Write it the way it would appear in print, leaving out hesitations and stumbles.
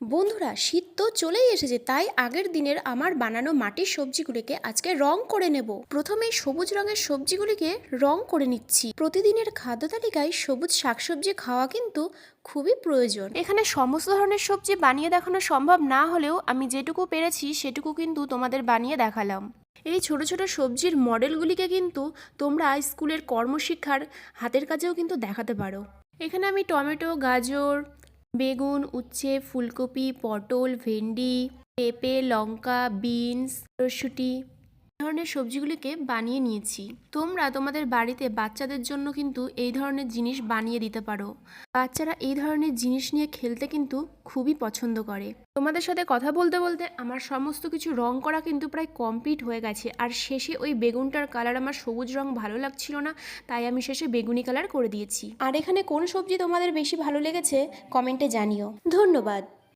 বন্ধুরা, শীত তো চলেই এসেছে, তাই আগের দিনের আমার বানানো মাটির সবজিগুলিকে আজকে রং করে নেব। প্রথমে সবুজ রঙের সবজিগুলিকে রং করে নিচ্ছি। প্রতিদিনের খাদ্য তালিকায় সবুজ শাকসবজি খাওয়া কিন্তু খুবই প্রয়োজন। এখানে সমস্ত ধরনের সবজি বানিয়ে দেখানো সম্ভব না হলেও আমি যেটুকু পেরেছি সেটুকু কিন্তু তোমাদের বানিয়ে দেখালাম। এই ছোট ছোট সবজির মডেলগুলিকে কিন্তু তোমরা স্কুলের কর্মশিক্ষার হাতের কাজেও কিন্তু দেখাতে পারো। এখানে আমি টমেটো, গাজর, বেগুন, উচ্ছে, ফুলকপি, পটল, ভেন্ডি, পেঁপে, লঙ্কা, বিনস, মটরশুঁটি ধরনের সবজিগুলিকে বানিয়ে নিয়েছি। তোমরা তোমাদের বাড়িতে বাচ্চাদের জন্য কিন্তু এই ধরনের জিনিস বানিয়ে দিতে পারো। বাচ্চারা এই ধরনের জিনিস নিয়ে খেলতে কিন্তু খুবই পছন্দ করে। তোমাদের সাথে কথা বলতে বলতে আমার সমস্ত কিছু রং করা কিন্তু প্রায় কমপ্লিট হয়ে গেছে। আর শেষে ওই বেগুনটার কালার আমার সবুজ রং ভালো লাগছিল না, তাই আমি শেষে বেগুনি কালার করে দিয়েছি। আর এখানে কোন সবজি তোমাদের বেশি ভালো লেগেছে কমেন্টে জানিও। ধন্যবাদ।